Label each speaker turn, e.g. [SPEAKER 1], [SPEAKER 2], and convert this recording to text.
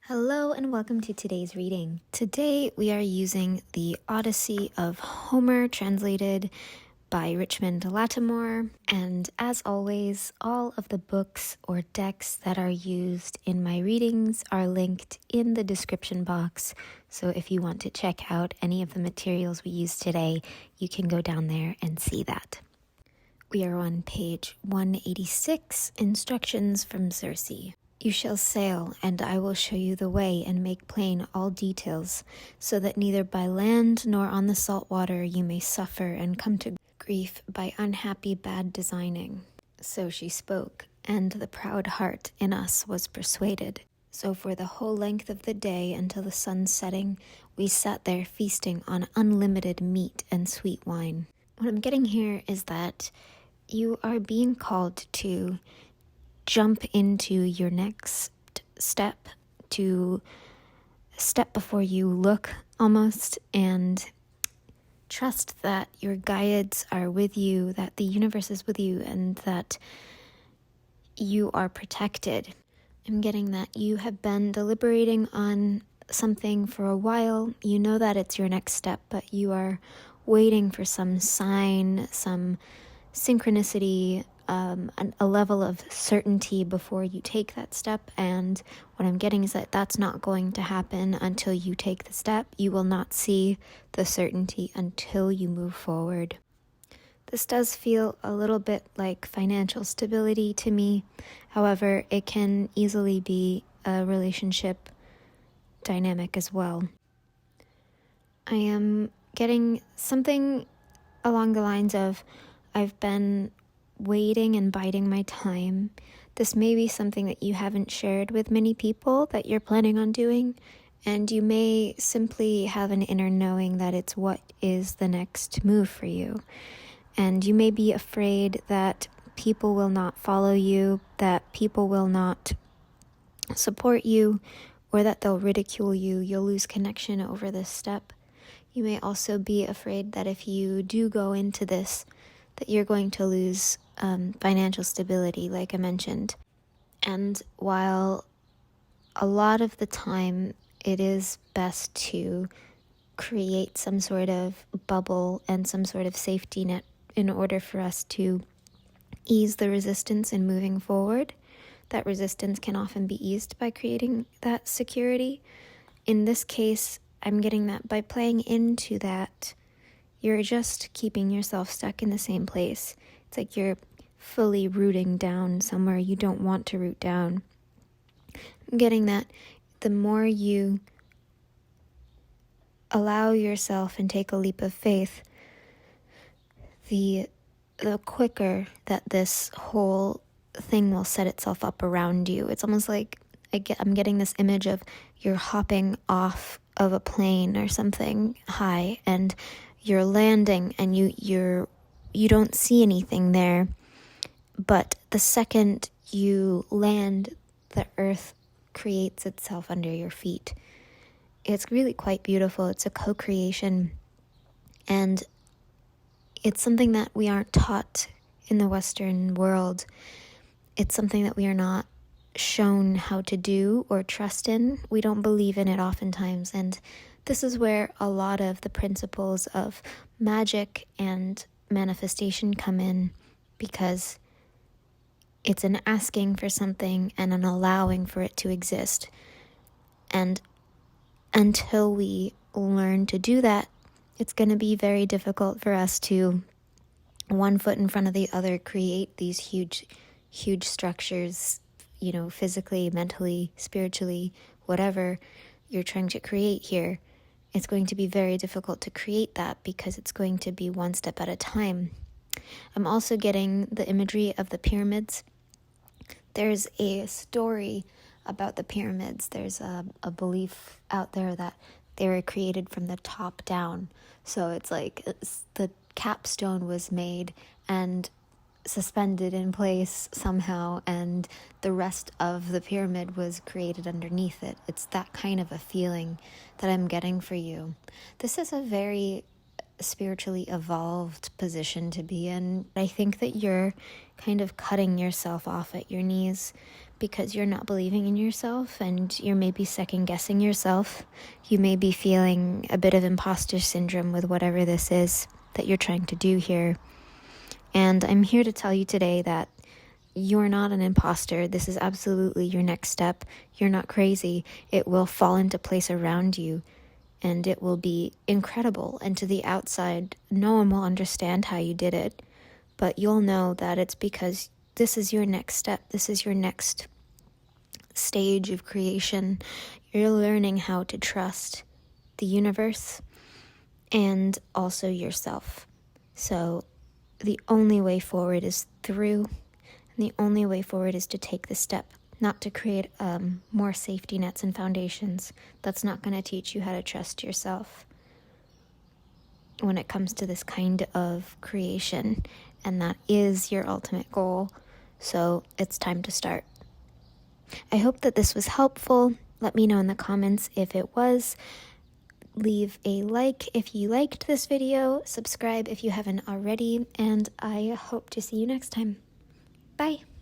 [SPEAKER 1] Hello and welcome to today's reading. Today we are using the Odyssey of Homer, translated by Richmond Lattimore. And as always, all of the books or decks that are used in my readings are linked in the description box. So if you want to check out any of the materials we used today, you can go down there and see that. We are on page 186, Instructions from Circe. You shall sail, and I will show you the way and make plain all details, so that neither by land nor on the salt water you may suffer and come to grief by unhappy bad designing. So she spoke, and the proud heart in us was persuaded. So for the whole length of the day until the sun's setting, we sat there feasting on unlimited meat and sweet wine. What I'm getting here is that you are being called to jump into your next step, to step before you look almost, and trust that your guides are with you, that the universe is with you, and that you are protected. I'm getting that you have been deliberating on something for a while. You know that it's your next step, but you are waiting for some sign, some synchronicity, a level of certainty before you take that step. And what I'm getting is that that's not going to happen until you take the step. You will not see the certainty until you move forward. This does feel a little bit like financial stability to me. However, it can easily be a relationship dynamic as well. I am getting something along the lines of, I've been waiting and biding my time. This may be something that you haven't shared with many people that you're planning on doing, and you may simply have an inner knowing that it's what is the next move for you. And you may be afraid that people will not follow you, that people will not support you, or that they'll ridicule you. You'll lose connection over this step. You may also be afraid that if you do go into this, that you're going to lose financial stability, like I mentioned. And while a lot of the time it is best to create some sort of bubble and some sort of safety net in order for us to ease the resistance in moving forward, that resistance can often be eased by creating that security. In this case, I'm getting that by playing into that, you're just keeping yourself stuck in the same place. It's like you're fully rooting down somewhere you don't want to root down. I'm getting that the more you allow yourself and take a leap of faith, the quicker that this whole thing will set itself up around you. It's almost like I'm getting this image of you're hopping off of a plane or something high, and you're landing, and you don't see anything there. But the second you land, the earth creates itself under your feet. It's really quite beautiful. It's a co-creation, and it's something that we aren't taught in the Western world. It's something that we are not shown how to do or trust in. We don't believe in it oftentimes, and this is where a lot of the principles of magic and manifestation come in, because it's an asking for something and an allowing for it to exist. And until we learn to do that, it's going to be very difficult for us to, one foot in front of the other, create these huge structures, physically, mentally, spiritually, whatever you're trying to create here. It's going to be very difficult to create that because it's going to be one step at a time. I'm also getting the imagery of the pyramids. There's a story about the pyramids. There's a belief out there that they were created from the top down. So it's like the capstone was made and suspended in place somehow, and the rest of the pyramid was created underneath it. It's that kind of a feeling that I'm getting for you. This is a very spiritually evolved position to be in. I think that you're kind of cutting yourself off at your knees, because you're not believing in yourself and you're maybe second guessing yourself. You may be feeling a bit of imposter syndrome with whatever this is that you're trying to do here. And I'm here to tell you today that you're not an imposter. This is absolutely your next step. You're not crazy. It will fall into place around you, and it will be incredible. And to the outside, no one will understand how you did it, but you'll know that it's because this is your next step. This is your next stage of creation. You're learning how to trust the universe and also yourself. So the only way forward is through. And the only way forward is to take the step, not to create more safety nets and foundations. That's not going to teach you how to trust yourself when it comes to this kind of creation. And that is your ultimate goal. So it's time to start. I hope that this was helpful. Let me know in the comments if it was. Leave a like if you liked this video. Subscribe if you haven't already. And I hope to see you next time. Bye.